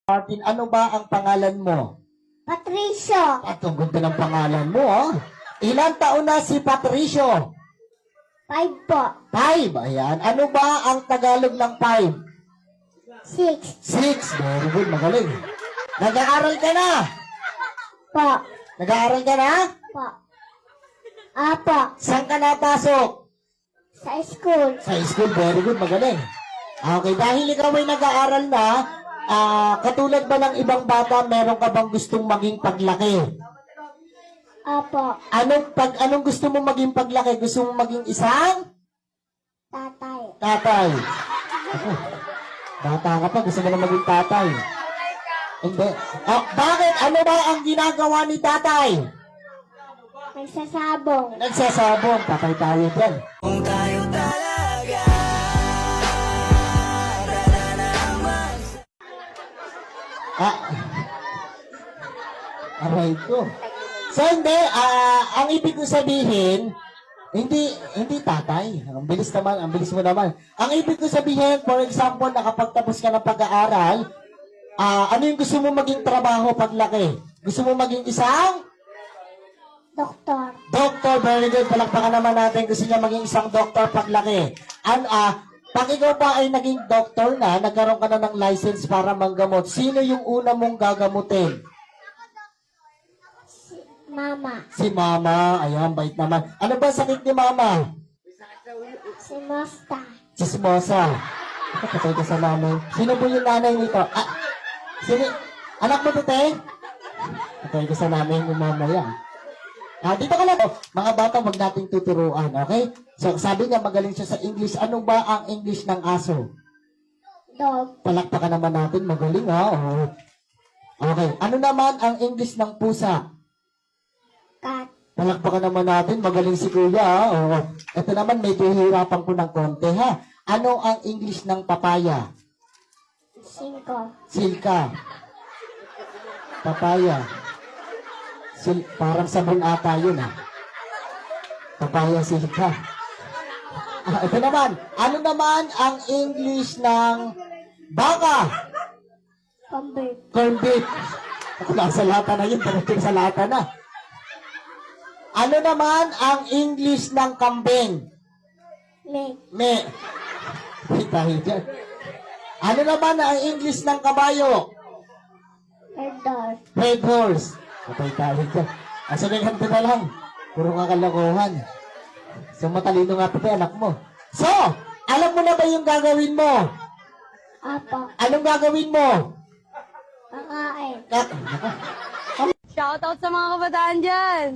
Martin, ano ba ang pangalan mo? Patricio. At ang ganda ng pangalan mo, oh. Ilang taon na si Patricio? 5 po. 5, ayan. Ano ba ang Tagalog ng 5? 6 6, very good, magaling. Nag-aaral ka na? po. Nag-aaral ka na? Po. Apo. Saan ka napasok? Sa school. Sa school, very good, magaling. Okay, dahil ikaw ay nag-aaral na, katulad ba ng ibang bata, meron ka bang gustong maging paglaki? Apo. Anong gusto mo maging paglaki? Gusto mo maging isang Tatay. tatay? Ako, bata ka pa, gusto mo na maging tatay. Hindi. Oh, bakit? Ano ba ang ginagawa ni tatay? Nagsasabong. Nagsasabong. Tatay tayo dyan. Kung tayo talaga Aray ko. So hindi, ang ibig ko sabihin, hindi tatay. Ang bilis mo naman. Ang ibig ko sabihin, for example, nakapagtapos ka ng pag-aaral, ano yung gusto mo maging trabaho paglaki? Gusto mo maging isang? Doktor. Doctor, very good. Palakpakan naman natin. Gusto niya maging isang doctor paglaki. Pag ikaw pa ay naging doctor na, nagkaroon ka na ng license para manggamot, sino yung una mong gagamutin? Mama. Si mama. Ayan, bait naman. Ano ba sakit ni mama? Si Mosta. Chismosa. Patay ka sa nanay. Sino po yung nanay nito? Sino? Anak mo to, te? Patay ka sa nanay ni mama yan. Dito ka lang. Mga bata, wag nating tuturuan, okay? So, sabi niya, magaling siya sa English. Ano ba ang English ng aso? Dog. Palakpakan naman natin. Magaling, ha? Oh. Okay. Ano naman ang English ng pusa? Cat. Palakpakan naman natin. Magaling si Kuya, ha? Oo. Ito naman, medyo hirapan ko ng konti, ha? Ano ang English ng papaya? 5. Silka. Papaya. Parang sabon ata yun, ha? Papaya, silka. Ito naman. Ano naman ang English ng baka? Pambit. Corned beef. Ako, nasa lata na yun. Parating sa lata na. Ano naman ang English ng kambing? Meg. Me. Tayo dyan. Ano naman ang English ng kabayo? Herdor. Red horse. Patay tayo dyan. Sabi ganito na lang. Puro kakalokohan. So, matalino nga pati anak mo. So, alam mo na ba yung gagawin mo? Apo. Anong gagawin mo? Kakain. Shoutout sa mga kabataan dyan!